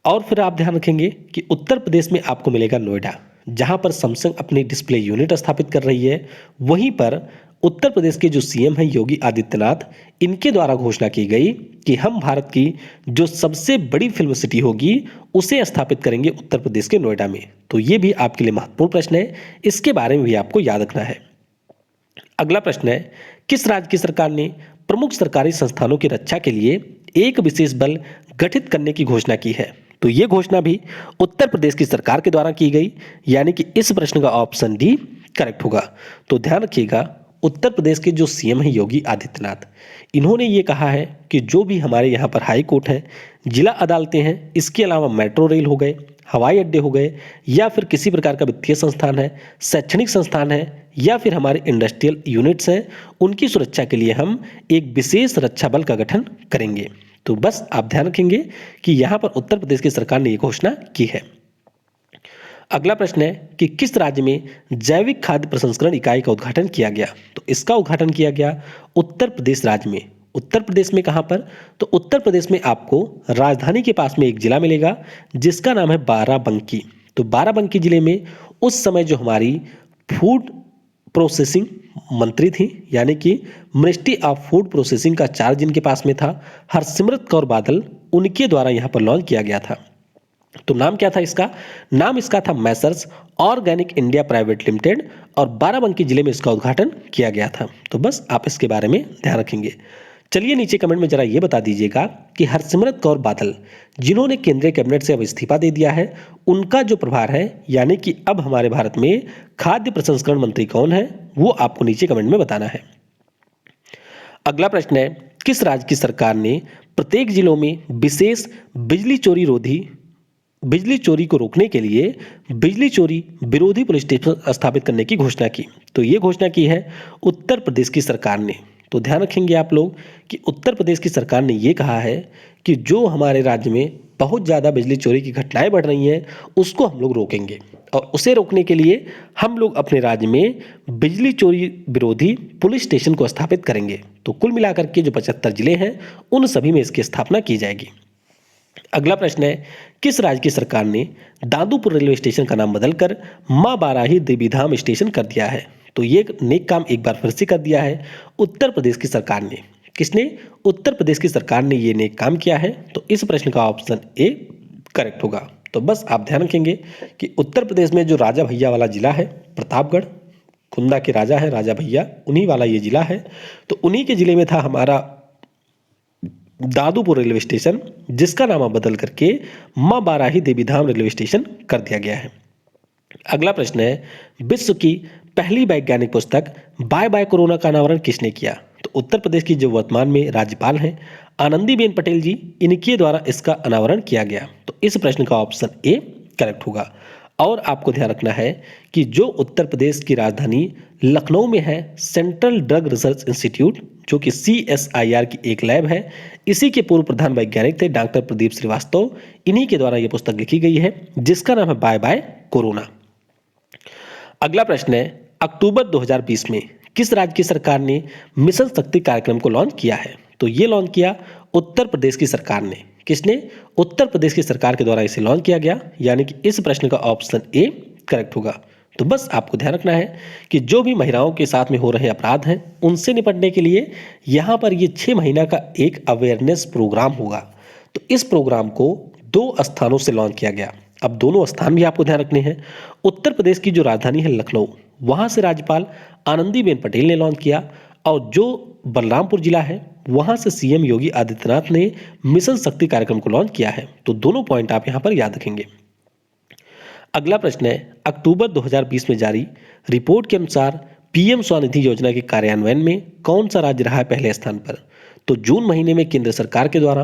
और फिर आप ध्यान रखेंगे कि उत्तर प्रदेश में आपको मिलेगा नोएडा, जहां पर सैमसंग अपनी डिस्प्ले यूनिट स्थापित कर रही है। वहीं पर उत्तर प्रदेश के जो सीएम हैं योगी आदित्यनाथ, इनके द्वारा घोषणा की गई कि हम भारत की जो सबसे बड़ी फिल्म सिटी होगी उसे स्थापित करेंगे उत्तर प्रदेश के नोएडा में। तो ये भी आपके लिए महत्वपूर्ण प्रश्न है, इसके बारे में भी आपको याद रखना है। अगला प्रश्न है, किस राज्य की सरकार ने प्रमुख सरकारी संस्थानों की रक्षा के लिए एक विशेष बल गठित करने की घोषणा की है? तो ये घोषणा भी उत्तर प्रदेश की सरकार के द्वारा की गई, यानी कि इस प्रश्न का ऑप्शन डी करेक्ट होगा। तो ध्यान रखिएगा, उत्तर प्रदेश के जो सीएम हैं योगी आदित्यनाथ, इन्होंने ये कहा है कि जो भी हमारे यहाँ पर हाई कोर्ट है, जिला अदालतें हैं, इसके अलावा मेट्रो रेल हो गए, हवाई अड्डे हो गए, या फिर किसी प्रकार का वित्तीय संस्थान है, शैक्षणिक संस्थान है, या फिर हमारे इंडस्ट्रियल यूनिट्स हैं, उनकी सुरक्षा के लिए हम एक विशेष रक्षा बल का गठन करेंगे। तो बस आप ध्यान रखेंगे कि यहाँ पर उत्तर प्रदेश की सरकार ने ये घोषणा की है। अगला प्रश्न है कि किस राज्य में जैविक खाद्य प्रसंस्करण इकाई का उद्घाटन किया गया? तो इसका उद्घाटन किया गया उत्तर प्रदेश राज्य में। उत्तर प्रदेश में कहां पर? तो उत्तर प्रदेश में आपको राजधानी के पास में एक जिला मिलेगा जिसका नाम है बाराबंकी। तो बाराबंकी जिले में उस समय जो हमारी फूड प्रोसेसिंग मंत्री थी, यानी कि मिनिस्ट्री ऑफ फूड प्रोसेसिंग का चार्ज जिनके पास में था, हरसिमरत कौर बादल, उनके द्वारा यहां पर लॉन्च किया गया था। तो नाम क्या था इसका? नाम इसका था Messrs organic India private limited, और बाराबंकी जिले में इसका उद्घाटन किया गया था। तो बस आप इसके बारे में ध्यान रखेंगे। चलिए नीचे कमेंट में जरा ये बता दीजिएगा कि हरसिमरत कौर बादल, जिन्होंने केंद्रीय कैबिनेट से अब इस्तीफा दे दिया है, उनका जो प्रभार है, यानी कि अब हमारे भारत में खाद्य प्रसंस्करण मंत्री कौन है, वो आपको नीचे कमेंट में बताना है। अगला प्रश्न है, किस राज्य की सरकार ने प्रत्येक जिलों में विशेष बिजली चोरी को रोकने के लिए बिजली चोरी विरोधी पुलिस स्टेशन स्थापित करने की घोषणा की? तो ये घोषणा की है उत्तर प्रदेश की सरकार ने। तो ध्यान रखेंगे आप लोग कि उत्तर प्रदेश की सरकार ने ये कहा है कि जो हमारे राज्य में बहुत ज़्यादा बिजली चोरी की घटनाएं बढ़ रही हैं उसको हम लोग रोकेंगे, और उसे रोकने के लिए हम लोग अपने राज्य में बिजली चोरी विरोधी पुलिस स्टेशन को स्थापित करेंगे। तो कुल मिलाकर के जो 75 जिले हैं उन सभी में इसकी स्थापना की जाएगी। अगला प्रश्न है, किस राज्य की सरकार ने दादूपुर रेलवे स्टेशन का नाम बदलकर मां बाराही देवी धाम स्टेशन कर दिया है? तो ये नेक काम एक बार फिर से कर दिया है उत्तर प्रदेश की सरकार ने। किसने? उत्तर प्रदेश की सरकार ने ये नेक काम किया है। तो इस प्रश्न का ऑप्शन ए करेक्ट होगा। तो बस आप ध्यान रखेंगे कि उत्तर प्रदेश में जो राजा भैया वाला जिला है, प्रतापगढ़, कुंदा के राजा है राजा भैया, उन्हीं वाला ये जिला है। तो उन्हीं के जिले में था हमारा दादूपुर रेलवे स्टेशन, जिसका नाम बदल करके मां बाराही देवी धाम रेलवे स्टेशन कर दिया गया है। अगला प्रश्न है, विश्व की पहली वैज्ञानिक पुस्तक बाय बाय कोरोना का अनावरण किसने किया? तो उत्तर प्रदेश की जो वर्तमान में राज्यपाल हैं आनंदीबेन पटेल जी, इनके द्वारा इसका अनावरण किया गया। तो इस प्रश्न का ऑप्शन ए करेक्ट होगा। और आपको ध्यान रखना है कि जो उत्तर प्रदेश की राजधानी लखनऊ में है सेंट्रल ड्रग रिसर्च इंस्टीट्यूट, जो कि CSIR की एक लैब है, इसी के पूर्व प्रधान वैज्ञानिक थे डॉक्टर प्रदीप श्रीवास्तव। इन्हीं के द्वारा यह पुस्तक लिखी गई है जिसका नाम है बाय बाय कोरोना। अगला प्रश्न है, अक्टूबर 2020 में किस राज्य की सरकार ने मिशन शक्ति कार्यक्रम को लॉन्च किया है? तो ये लॉन्च किया उत्तर प्रदेश की सरकार ने। किसने? उत्तर प्रदेश की सरकार के द्वारा इसे लॉन्च किया गया, यानी कि इस प्रश्न का ऑप्शन ए करेक्ट होगा। तो बस आपको ध्यान रखना है कि जो भी महिलाओं के साथ में हो रहे अपराध हैं उनसे निपटने के लिए यहाँ पर ये 6 महीना का एक अवेयरनेस प्रोग्राम होगा। तो इस प्रोग्राम को 2 स्थानों से लॉन्च किया गया। अब दोनों स्थान भी आपको ध्यान रखने हैं। उत्तर प्रदेश की जो राजधानी है लखनऊ, वहाँ से राज्यपाल आनंदीबेन पटेल ने लॉन्च किया, और जो बलरामपुर जिला है वहाँ से सीएम योगी आदित्यनाथ ने मिशन शक्ति कार्यक्रम को लॉन्च किया है। तो दोनों पॉइंट आप यहाँ पर याद रखेंगे। अगला प्रश्न है, अक्टूबर 2020 में जारी रिपोर्ट के अनुसार पीएम स्वनिधि योजना के कार्यान्वयन में कौन सा राज्य रहा है पहले स्थान पर? तो जून महीने में केंद्र सरकार के द्वारा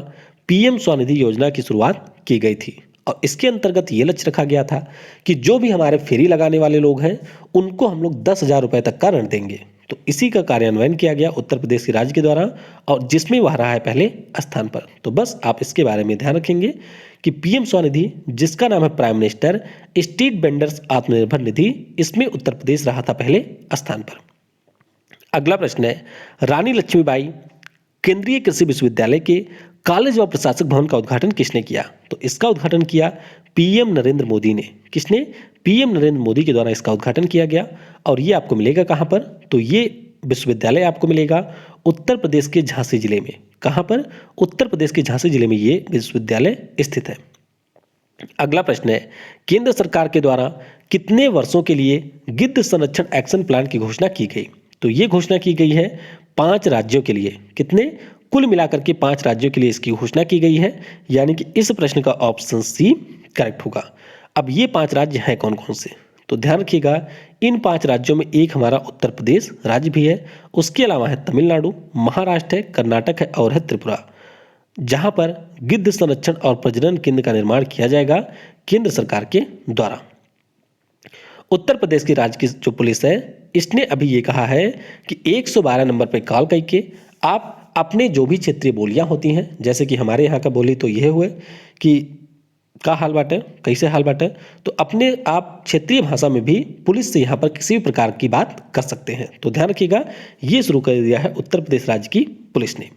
पीएम स्वनिधि योजना की शुरुआत की गई थी, और इसके अंतर्गत ये लक्ष्य रखा गया था कि जो भी हमारे फेरी लगाने वाले लोग हैं उनको हम लोग 10,000 रुपए तक का ऋण देंगे। तो इसी का कार्यान्वयन किया गया उत्तर प्रदेश के राज्य के द्वारा, और जिसमें वह रहा है पहले स्थान पर। तो बस आप इसके बारे में ध्यान रखेंगे कि पीएम स्वनिधि, जिसका नाम है prime minister street vendors Atmanirbhar Nidhi, इसमें उत्तर प्रदेश रहा था पहले स्थान पर। अगला प्रश्न है, रानी लक्ष्मीबाई केंद्रीय कृषि विश्वविद्यालय के कॉलेज व प्रशासक भवन का उद्घाटन किसने किया? तो इसका उद्घाटन किया पीएम नरेंद्र मोदी ने। किसने? पीएम नरेंद्र मोदी के द्वारा इसका उद्घाटन किया गया, और ये आपको मिलेगा कहाँ पर? तो ये विश्वविद्यालय आपको मिलेगा उत्तर प्रदेश के झांसी जिले में। कहाँ पर? उत्तर प्रदेश के झांसी जिले में ये विश्वविद्यालय स्थित है। अगला प्रश्न है, केंद्र सरकार के द्वारा कितने वर्षों के लिए गिद्ध संरक्षण एक्शन प्लान की घोषणा की गई? तो ये घोषणा की गई है 5 राज्यों के लिए। कितने? कुल मिलाकर के 5 राज्यों के लिए इसकी घोषणा की गई है, यानी कि इस प्रश्न का ऑप्शन सी करेक्ट होगा। अब ये 5 राज्य हैं कौन कौन से? तो ध्यान रखिएगा, इन 5 राज्यों में एक हमारा उत्तर प्रदेश राज्य भी है, उसके अलावा है तमिलनाडु, महाराष्ट्र है, कर्नाटक है और है त्रिपुरा, जहां पर गिद्ध संरक्षण और प्रजनन केंद्र का निर्माण किया जाएगा केंद्र सरकार के द्वारा। उत्तर प्रदेश की राज्य की जो पुलिस है, इसने अभी ये कहा है कि 112 नंबर पर कॉल करके आप अपने जो भी क्षेत्रीय बोलियां होती हैं, जैसे कि हमारे यहाँ का बोली तो यह हुए कि का हाल बाटे, कैसे हाल बाटे, तो अपने आप क्षेत्रीय भाषा में भी पुलिस से यहाँ पर किसी भी प्रकार की बात कर सकते हैं। तो ध्यान रखिएगा, ये शुरू कर दिया है उत्तर प्रदेश राज्य की पुलिस ने।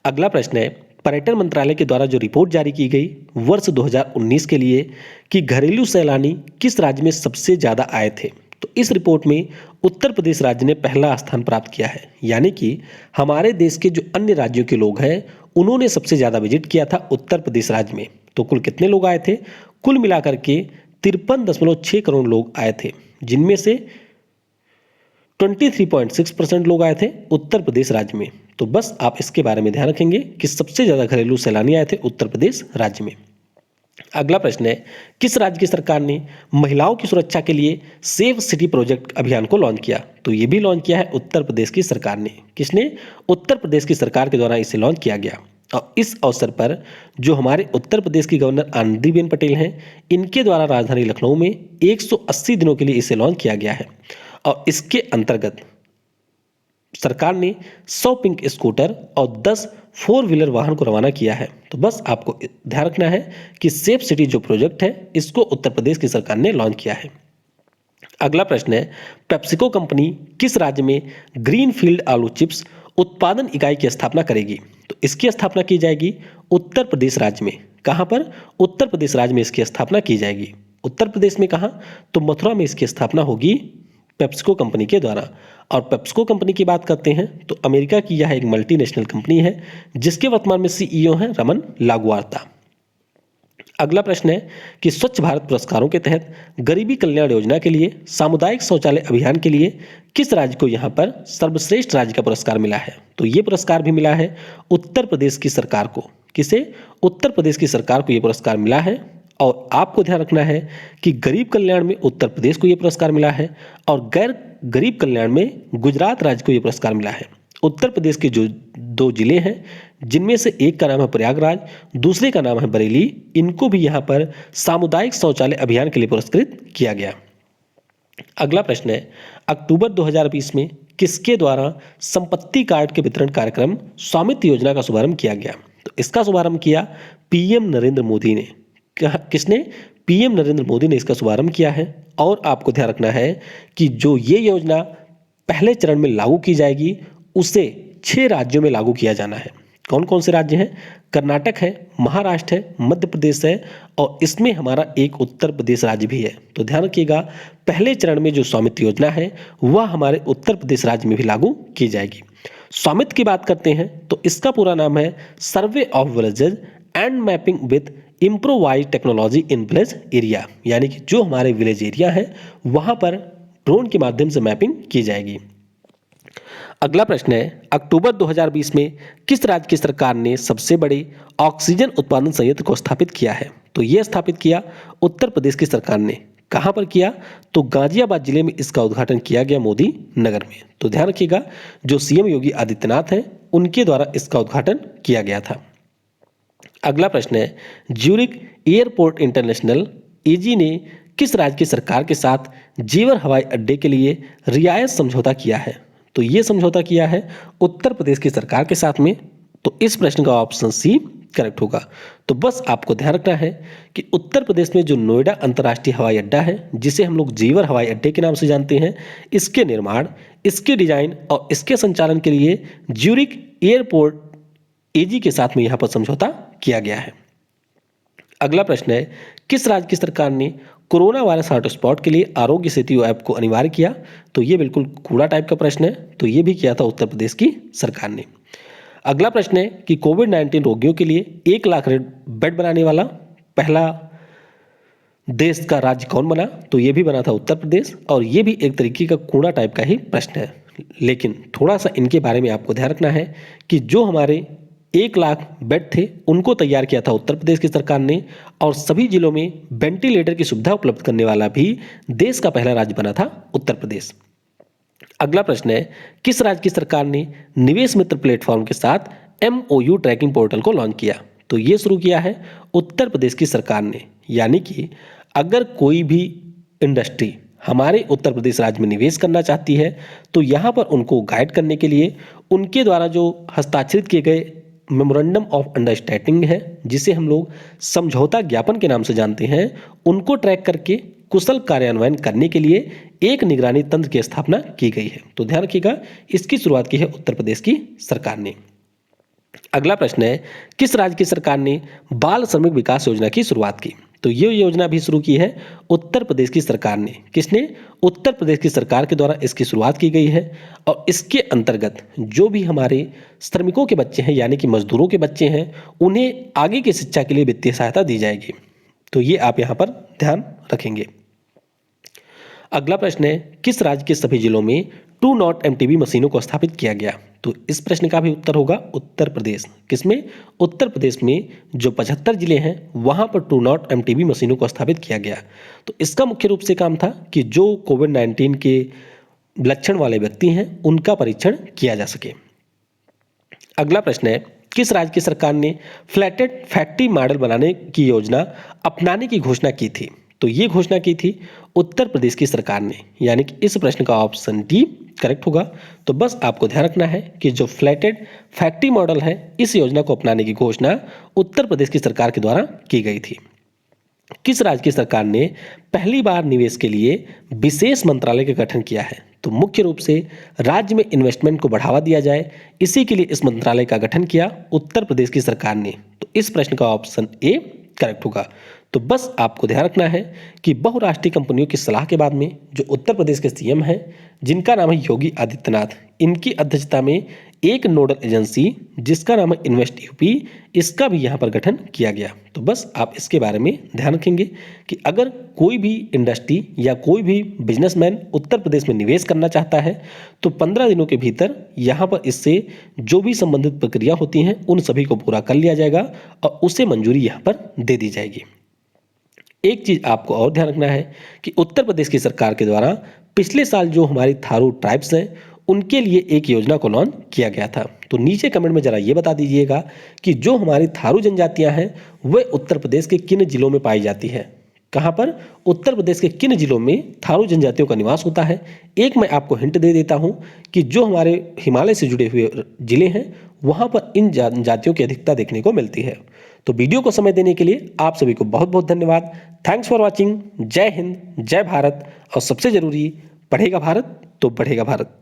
अगला प्रश्न है, पर्यटन मंत्रालय के द्वारा जो रिपोर्ट जारी की गई वर्ष 2019 के लिए कि घरेलू सैलानी किस राज्य में सबसे ज्यादा आए थे, तो इस रिपोर्ट में उत्तर प्रदेश राज्य ने पहला स्थान प्राप्त किया है। यानी कि हमारे देश के जो अन्य राज्यों के लोग हैं उन्होंने सबसे ज्यादा विजिट किया था उत्तर प्रदेश राज्य में। तो कुल कितने लोग आए थे? कुल मिलाकर के 53.6 करोड़ लोग आए थे, जिनमें से 23.6% लोग आए थे उत्तर प्रदेश राज्य में। तो बस आप इसके बारे में ध्यान रखेंगे कि सबसे ज्यादा घरेलू सैलानी आए थे उत्तर प्रदेश राज्य में। अगला प्रश्न है, किस राज्य की सरकार ने महिलाओं की सुरक्षा के लिए सेफ सिटी प्रोजेक्ट अभियान को लॉन्च किया? तो ये भी लॉन्च किया है उत्तर प्रदेश की सरकार ने। किसने? उत्तर प्रदेश की सरकार के द्वारा इसे लॉन्च किया गया, और इस अवसर पर जो हमारे उत्तर प्रदेश की गवर्नर आनंदीबेन पटेल हैं, इनके द्वारा राजधानी लखनऊ में 180 दिनों के लिए इसे लॉन्च किया गया है, और इसके अंतर्गत सरकार ने 100 पिंक स्कूटर और 10 4 व्हीलर वाहन को रवाना किया है। तो बस आपको ध्यान रखना है कि सेफ सिटी जो प्रोजेक्ट है इसको उत्तर प्रदेश की सरकार ने लॉन्च किया है। अगला प्रश्न है, पेप्सिको कंपनी किस राज्य में ग्रीनफील्ड आलू चिप्स उत्पादन इकाई की स्थापना करेगी? तो इसकी स्थापना की जाएगी उत्तर प्रदेश राज्य में। कहां पर? उत्तर प्रदेश राज्य में इसकी स्थापना की जाएगी। उत्तर प्रदेश में कहां? तो मथुरा में इसकी स्थापना होगी पेप्सिको कंपनी के द्वारा। और पेप्सिको कंपनी की बात करते हैं तो अमेरिका की यह एक मल्टीनेशनल कंपनी है, जिसके वर्तमान में सीईओ हैं रमन लागुआर्ता। अगला प्रश्न है कि स्वच्छ भारत पुरस्कारों के तहत गरीबी कल्याण योजना के लिए सामुदायिक शौचालय अभियान के लिए किस राज्य को यहां पर सर्वश्रेष्ठ राज्य का पुरस्कार मिला है? तो ये पुरस्कार भी मिला है उत्तर प्रदेश की सरकार को। किसे? उत्तर प्रदेश की सरकार को यह पुरस्कार मिला है। और आपको ध्यान रखना है कि गरीब कल्याण में उत्तर प्रदेश को यह पुरस्कार मिला है, और गैर गरीब कल्याण में गुजरात राज्य को यह पुरस्कार मिला है। उत्तर प्रदेश के जो 2 जिले हैं, जिनमें से एक का नाम है प्रयागराज, दूसरे का नाम है बरेली, इनको भी यहाँ पर सामुदायिक शौचालय अभियान के लिए पुरस्कृत किया गया। अगला प्रश्न है, अक्टूबर 2020 में किसके द्वारा संपत्ति कार्ड के वितरण कार्यक्रम स्वामित्व योजना का शुभारंभ किया गया? तो इसका शुभारंभ किया पीएम नरेंद्र मोदी ने। किसने? पीएम नरेंद्र मोदी ने इसका शुभारंभ किया है। और आपको ध्यान रखना है कि जो ये योजना पहले चरण में लागू की जाएगी उसे 6 राज्यों में लागू किया जाना है। कौन कौन से राज्य हैं? कर्नाटक है, महाराष्ट्र है, मध्य प्रदेश है और इसमें हमारा एक उत्तर प्रदेश राज्य भी है। तो ध्यान रखिएगा, पहले चरण में जो स्वामित्व योजना है वह हमारे उत्तर प्रदेश राज्य में भी लागू की जाएगी। स्वामित्व की बात करते हैं तो इसका पूरा नाम है survey of villages and mapping with improvise technology in village area, यानी कि जो हमारे विलेज एरिया है वहां पर ड्रोन के माध्यम से मैपिंग की जाएगी। अगला प्रश्न है, अक्टूबर 2020 में किस राज्य की सरकार ने सबसे बड़े ऑक्सीजन उत्पादन संयंत्र को स्थापित किया है? तो यह स्थापित किया उत्तर प्रदेश की सरकार ने। कहां पर किया? तो गाजियाबाद जिले में इसका उद्घाटन किया गया मोदी नगर में। तो ध्यान रखिएगा, जो सीएम योगी आदित्यनाथ हैं उनके द्वारा इसका उद्घाटन किया गया था। अगला प्रश्न है, ज्यूरिक एयरपोर्ट इंटरनेशनल एजी ने किस राज्य की सरकार के साथ जेवर हवाई अड्डे के लिए रियायत समझौता किया है? तो ये समझौता किया है उत्तर प्रदेश की सरकार के साथ में। तो इस प्रश्न का ऑप्शन सी करेक्ट होगा। तो बस आपको ध्यान रखना है कि उत्तर प्रदेश में जो नोएडा अंतर्राष्ट्रीय हवाई अड्डा है, जिसे हम लोग जेवर हवाई अड्डे के नाम से जानते हैं, इसके निर्माण, इसके डिजाइन और इसके संचालन के लिए ज्यूरिक एयरपोर्ट एजी के साथ में यहां पर समझौता किया गया है। अगला प्रश्न है, किस राज्य की सरकार ने कोरोना वायरस हॉटस्पॉट के लिए आरोग्य सेतु ऐप को अनिवार्य किया? तो ये बिल्कुल कूड़ा टाइप का प्रश्न है, तो ये भी किया था उत्तर प्रदेश की सरकार ने। अगला प्रश्न है कि कोविड-19 रोगियों के लिए 1 लाख बेड बनाने वाला पहला देश का राज्य कौन बना? तो ये भी बना था उत्तर प्रदेश, और ये भी एक तरीके का कूड़ा टाइप का ही प्रश्न है। लेकिन थोड़ा सा इनके बारे में आपको ध्यान रखना है कि जो हमारे 1 लाख बेड थे उनको तैयार किया था उत्तर प्रदेश की सरकार ने, और सभी जिलों में वेंटिलेटर की सुविधा उपलब्ध करने वाला भी देश का पहला राज्य बना था उत्तर प्रदेश। अगला प्रश्न है, किस राज्य की सरकार ने निवेश मित्र प्लेटफॉर्म के साथ MOU ट्रैकिंग पोर्टल को लॉन्च किया? तो ये शुरू किया है उत्तर प्रदेश की सरकार ने। यानी कि अगर कोई भी इंडस्ट्री हमारे उत्तर प्रदेश राज्य में निवेश करना चाहती है तो यहाँ पर उनको गाइड करने के लिए उनके द्वारा जो हस्ताक्षरित किए गए मेमोरेंडम ऑफ अंडरस्टैंडिंग है, जिसे हम लोग समझौता ज्ञापन के नाम से जानते हैं, उनको ट्रैक करके कुशल कार्यान्वयन करने के लिए एक निगरानी तंत्र की स्थापना की गई है। तो ध्यान रखिएगा, इसकी शुरुआत की है उत्तर प्रदेश की सरकार ने। अगला प्रश्न है, किस राज्य की सरकार ने बाल श्रमिक विकास योजना की शुरुआत की? तो ये योजना भी शुरू की है उत्तर प्रदेश की सरकार ने। किसने? उत्तर प्रदेश की सरकार के द्वारा इसकी शुरुआत की गई है, और इसके अंतर्गत जो भी हमारे श्रमिकों के बच्चे हैं, यानी कि मजदूरों के बच्चे हैं, उन्हें आगे की शिक्षा के लिए वित्तीय सहायता दी जाएगी। तो ये आप यहाँ पर ध्यान रखेंगे। अगला प्रश्न है, किस राज्य के सभी जिलों में 2 नॉट MTB मशीनों को स्थापित किया गया? तो इस प्रश्न का भी उत्तर होगा उत्तर प्रदेश। किसमें? उत्तर प्रदेश में जो 75 जिले हैं वहां पर 2 नॉट MTB मशीनों को स्थापित किया गया। तो इसका मुख्य रूप से काम था कि जो कोविड-19 के लक्षण वाले व्यक्ति हैं उनका परीक्षण किया जा सके। अगला प्रश्न है, किस राज्य की सरकार ने फ्लैटेड फैक्ट्री मॉडल बनाने की योजना अपनाने की घोषणा की थी? तो ये घोषणा की थी उत्तर प्रदेश की सरकार ने। यानी कि इस प्रश्न का ऑप्शन डी करेक्ट होगा। तो बस आपको ध्यान रखना है कि जो फ्लैटेड फैक्ट्री मॉडल है, इस योजना को अपनाने की घोषणा उत्तर प्रदेश की सरकार के द्वारा की गई थी। किस राज्य की सरकार ने पहली बार निवेश के लिए विशेष मंत्रालय का गठन किया है? तो मुख्य रूप से राज्य में इन्वेस्टमेंट को बढ़ावा दिया जाए, इसी के लिए इस मंत्रालय का गठन किया उत्तर प्रदेश की सरकार ने। तो इस प्रश्न का ऑप्शन ए करेक्ट होगा। तो बस आपको ध्यान रखना है कि बहुराष्ट्रीय कंपनियों की सलाह के बाद में जो उत्तर प्रदेश के सीएम हैं, जिनका नाम है योगी आदित्यनाथ, इनकी अध्यक्षता में एक नोडल एजेंसी जिसका नाम है इन्वेस्ट यूपी, इसका भी यहाँ पर गठन किया गया। तो बस आप इसके बारे में ध्यान रखेंगे कि अगर कोई भी इंडस्ट्री या कोई भी बिजनेसमैन उत्तर प्रदेश में निवेश करना चाहता है तो 15 दिनों के भीतर यहाँ पर इससे जो भी संबंधित प्रक्रिया होती हैं उन सभी को पूरा कर लिया जाएगा और उसे मंजूरी यहाँ पर दे दी जाएगी। एक चीज आपको और ध्यान रखना है कि उत्तर प्रदेश की सरकार के द्वारा पिछले साल जो हमारी थारू ट्राइब्स हैं उनके लिए एक योजना को लॉन्च किया गया था। तो नीचे कमेंट में जरा ये बता दीजिएगा कि जो हमारी थारू जनजातियां हैं वह उत्तर प्रदेश के किन जिलों में पाई जाती है? कहां पर? उत्तर प्रदेश के किन जिलों में थारू जनजातियों का निवास होता है? एक मैं आपको हिंट दे देता हूं कि जो हमारे हिमालय से जुड़े हुए जिले हैं वहां पर इन जातियों की अधिकता देखने को मिलती है। तो वीडियो को समय देने के लिए आप सभी को बहुत बहुत धन्यवाद। Thanks for watching. जय हिंद, जय भारत, और सबसे जरूरी, पढ़ेगा भारत तो बढ़ेगा भारत।